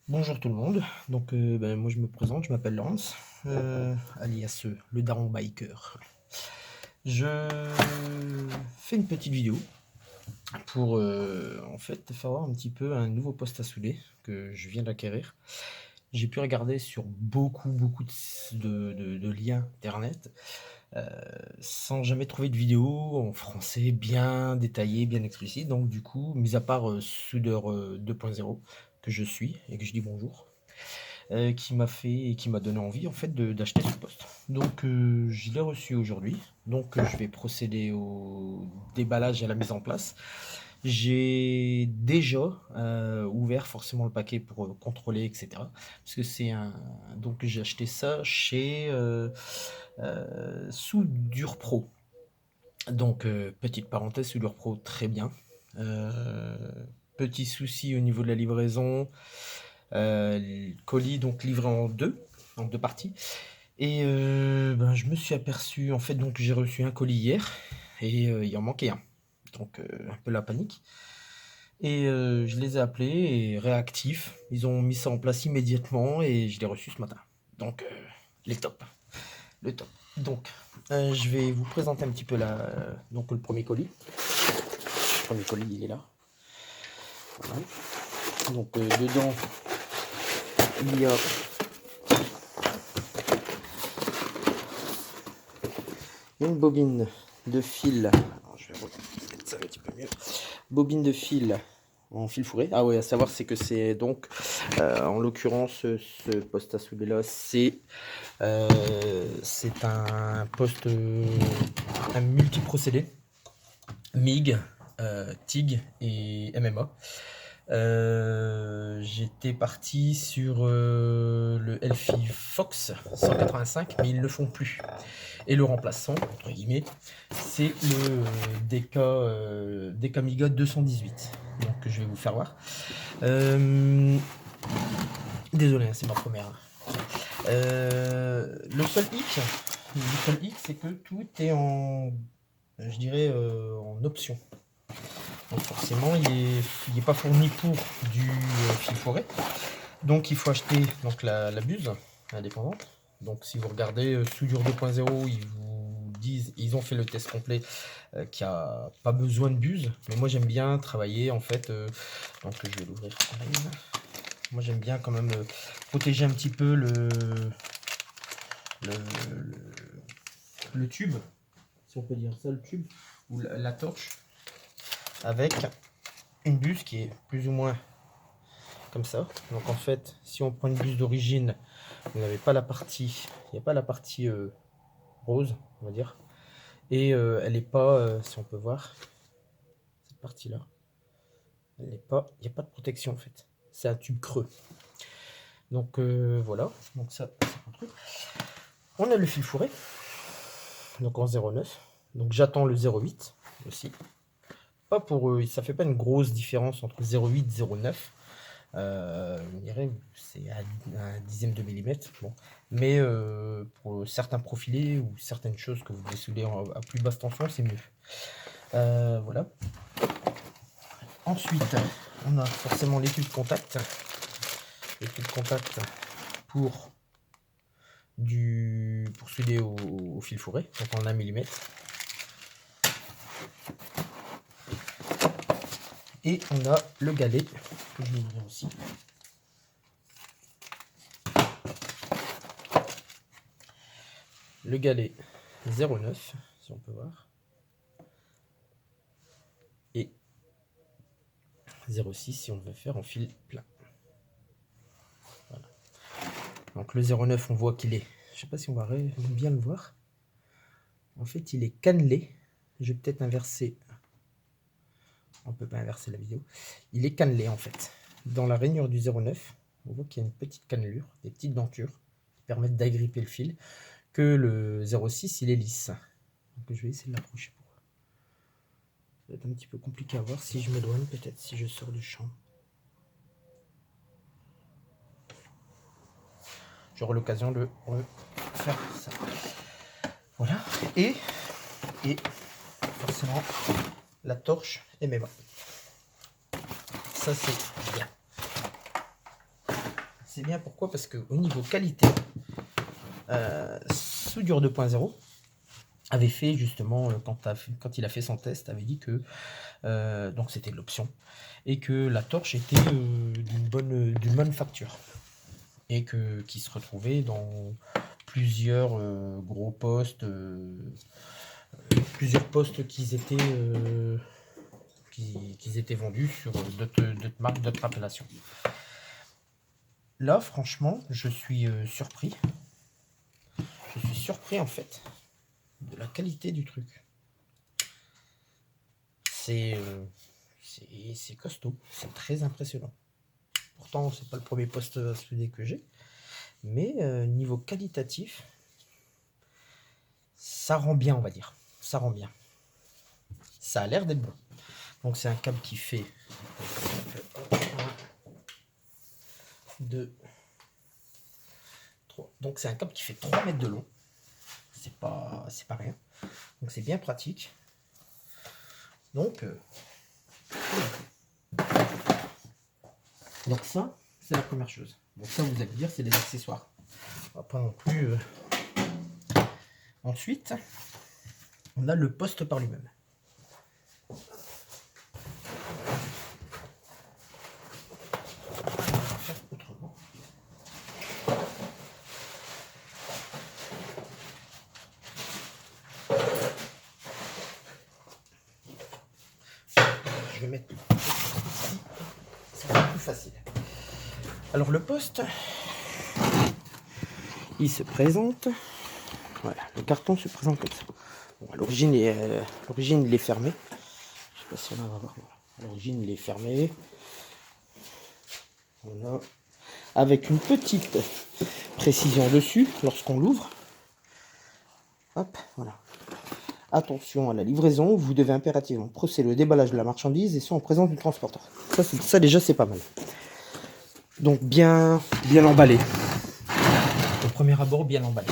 Bonjour tout le monde, donc moi je me présente, je m'appelle Laurence, alias le Daron Biker. Je fais une petite vidéo pour en fait faire voir un petit peu un nouveau poste à souder que je viens d'acquérir. J'ai pu regarder sur beaucoup de liens internet sans jamais trouver de vidéo en français bien détaillé, bien explicite. Donc du coup, mis à part Soudeur 2.0 que je suis et que je dis bonjour, qui m'a fait et qui m'a donné envie en fait d'acheter ce poste. Donc je l'ai reçu aujourd'hui. Donc je vais procéder au déballage et à la mise en place. J'ai déjà ouvert forcément le paquet pour contrôler, etc. Parce que c'est un. Donc j'ai acheté ça chez Soudure Pro. Donc petite parenthèse, Soudure Pro très bien. Euh, Petit souci au niveau de la livraison. Colis donc livré en deux parties. Et je me suis aperçu, en fait, donc j'ai reçu un colis hier et il en manquait un. Donc un peu la panique. Et je les ai appelés et réactifs. Ils ont mis ça en place immédiatement et je l'ai reçu ce matin. Donc les top, le top. Donc je vais vous présenter un petit peu donc le premier colis. Le premier colis il est là. Voilà. Donc dedans il y a une bobine de fil. Alors, je vais peut-être ça va un petit peu mieux. Bobine de fil en fil fourré. Ah ouais, à savoir c'est que c'est donc en l'occurrence ce poste à souder là c'est un poste un multiprocédé MIG, TIG et MMA. J'étais parti sur le Elfi Fox 185, mais ils ne le font plus. Et le remplaçant, entre guillemets, c'est le Decamiga 218. Donc je vais vous faire voir. Désolé, hein, c'est ma première. Le seul hic, c'est que tout est en, je dirais, en option. Donc forcément, il est pas fourni pour du fil forêt. Donc il faut acheter donc la buse indépendante. Donc si vous regardez Soudure 2.0, ils vous disent, ils ont fait le test complet qu'il n'y a pas besoin de buse. Mais moi j'aime bien travailler en fait. Donc je vais l'ouvrir. Moi j'aime bien quand même protéger un petit peu le, le tube, si on peut dire ça, le tube, ou la torche, avec une buse qui est plus ou moins comme ça. Donc en fait, si on prend une buse d'origine, vous n'avez pas la partie, il n'y a pas la partie rose, on va dire. Et elle n'est pas, si on peut voir, cette partie-là, elle n'est pas, il n'y a pas de protection en fait. C'est un tube creux. Donc voilà, donc ça, c'est un truc. On a le fil fourré, donc en 0,9. Donc j'attends le 0,8 aussi. Pas pour ça fait pas une grosse différence entre 0,8 et 0,9. On dirait c'est un dixième de millimètre. Bon. Mais pour certains profilés ou certaines choses que vous voulez souder à plus basse tension, c'est mieux. Voilà. Ensuite, on a forcément l'étui de contact. L'étui de contact pour souder au fil fourré, donc en 1 mm. Et on a le galet que je vais ouvrir aussi. Le galet 0,9, si on peut voir. Et 0,6 si on veut faire en fil plein. Voilà. Donc le 0,9, on voit qu'il est, je sais pas si on va bien le voir. En fait, il est cannelé. Je vais peut-être inverser. On peut pas inverser la vidéo. Il est cannelé en fait. Dans la rainure du 0,9, on voit qu'il y a une petite cannelure, des petites dentures qui permettent d'agripper le fil. Que le 0,6, il est lisse. Donc je vais essayer de l'approcher. Ça va être un petit peu compliqué à voir si je m'éloigne, peut-être si je sors du champ. J'aurai l'occasion de refaire ça. Voilà. Et forcément, la torche et mes mains. Ça, c'est bien. C'est bien pourquoi? Parce qu'au niveau qualité, Soudure 2.0 avait fait justement, quand il a fait son test, avait dit que donc c'était l'option, et que la torche était d'une bonne facture, et qui se retrouvait dans plusieurs gros postes, plusieurs postes qui étaient vendus sur d'autres marques, d'autres appellations. Là, franchement, je suis surpris. Je suis surpris en fait de la qualité du truc. C'est costaud, c'est très impressionnant. Pourtant, c'est pas le premier poste à souder que j'ai, mais niveau qualitatif, ça rend bien, on va dire. Ça rend bien. Ça a l'air d'être bon. Donc c'est un câble qui fait 1, 2, 3. Donc c'est un câble qui fait 3 mètres de long. C'est pas rien. Donc c'est bien pratique. Donc ça, c'est la première chose. Donc ça, vous allez dire, c'est des accessoires. On va pas non plus. Ensuite, on a le poste par lui-même. Je vais mettre ici, ça va être plus facile. Alors le poste, il se présente. Voilà, le carton se présente comme ça. Bon, à l'origine, il est fermé. Je sais pas si on va voir. À l'origine, il est fermé. Voilà. Avec une petite précision dessus lorsqu'on l'ouvre. Hop, voilà. Attention à la livraison, vous devez impérativement procéder au déballage de la marchandise et soit en présence du transporteur. Ça déjà, c'est pas mal. Donc bien emballé. Au premier abord, bien emballé.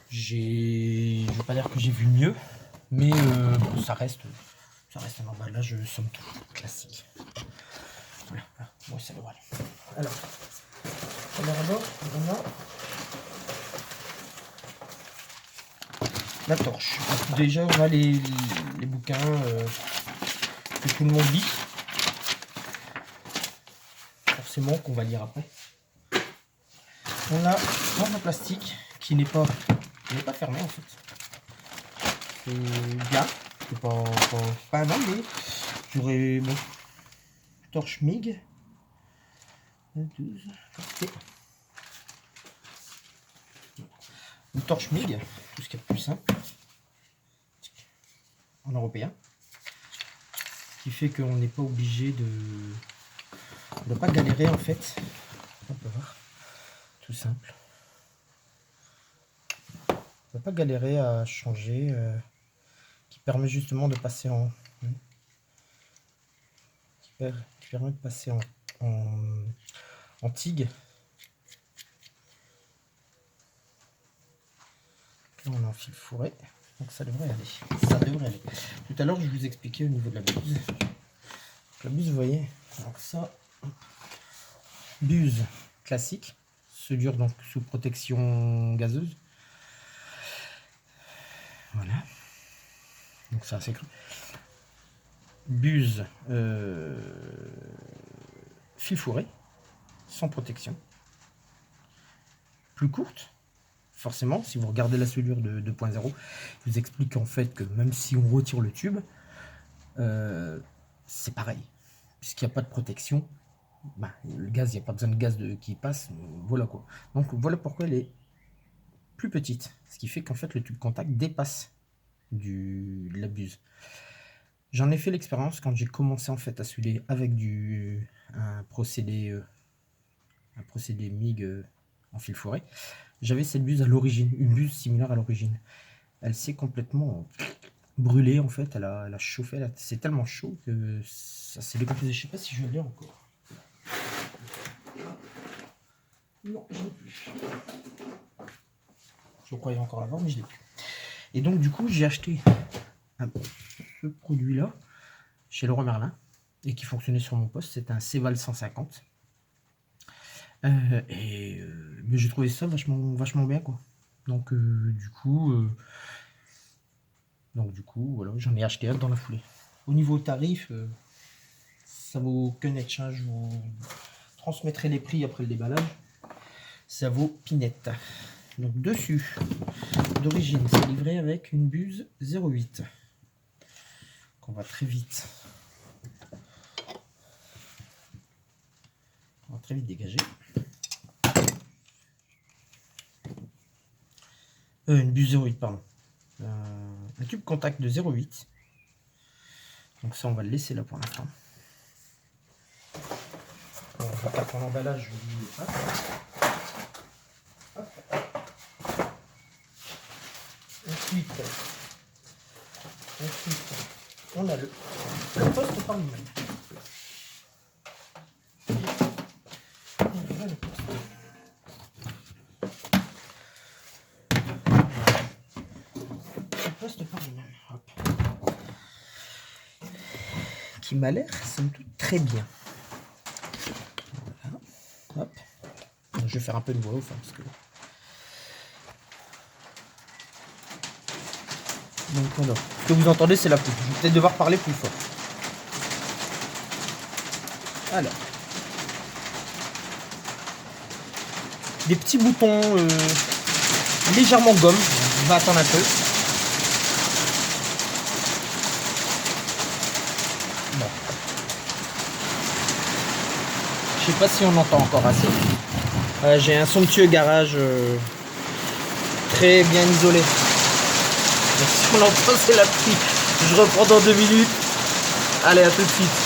Je vais pas dire que j'ai vu mieux, mais ça reste un emballage somme toute classique. Voilà, bon, ça devrait aller. Alors, premier abord, on a la torche. Donc, déjà, on a les bouquins que tout le monde lit. Forcément qu'on va lire après. On a un plastique qui n'est pas fermé en fait. C'est bien. C'est pas mal, mais j'aurais bon. Torche MIG. 12. Une torche MIG, tout ce qui est plus simple. En européen. Ce qui fait qu'on n'est pas obligé de ne pas galérer en fait. On peut voir. Tout simple. On ne va pas galérer à changer. Qui permet justement de passer en. Qui permet de passer en TIG. Là, on est en fil fourré. Donc ça devrait aller. Ça devrait aller. Tout à l'heure, je vous expliquais au niveau de la buse. La buse, vous voyez. Donc ça. Buse classique. Soudure donc sous protection gazeuse. Voilà. Donc ça, c'est cru. Buse fil fourré, sans protection. Plus courte. Forcément, si vous regardez la soudure de 2.0, je vous explique en fait que même si on retire le tube, c'est pareil. Puisqu'il n'y a pas de protection, bah, le gaz, il n'y a pas besoin de gaz qui passe. Voilà quoi. Donc voilà pourquoi elle est plus petite. Ce qui fait qu'en fait le tube contact dépasse de la buse. J'en ai fait l'expérience quand j'ai commencé en fait à souder avec un procédé MIG en fil fourré. J'avais cette buse à l'origine, une buse similaire à l'origine. Elle s'est complètement brûlée en fait, elle a chauffé, c'est tellement chaud que ça s'est décomposé. Je sais pas si je l'ai encore. Non, je l'ai plus. Je croyais encore l'avoir, mais je l'ai plus. Et donc du coup, j'ai acheté ce produit-là chez Leroy Merlin et qui fonctionnait sur mon poste. C'est un Céval 150. Mais j'ai trouvé ça vachement bien, quoi. Donc du coup voilà, j'en ai acheté un dans la foulée. Au niveau tarif, ça vaut aucun exchange. Je vous transmettrai les prix après le déballage. Ça vaut pinette. Donc dessus, d'origine, c'est livré avec une buse 0,8. On va très vite. On va très vite dégager. Une buse 0,8, pardon. Un tube contact de 0,8. Donc ça, on va le laisser là pour l'instant. On va pas pour l'emballage, je vous dis pas. Ensuite, on a le poste par lui-même. Voilà le poste. Le poste par lui-même. Hop. Qui m'a l'air, somme toute, très bien. Voilà. Hop. Je vais faire un peu de voix off parce que. Donc voilà. Ce que vous entendez, c'est la pluie. Je vais peut-être devoir parler plus fort. Alors. Des petits boutons légèrement gomme. On va attendre un peu. Bon. Je sais pas si on entend encore assez. J'ai un somptueux garage très bien isolé. Donc si on l'entend, c'est la pluie. Je reprends dans 2 minutes. Allez, à tout de suite.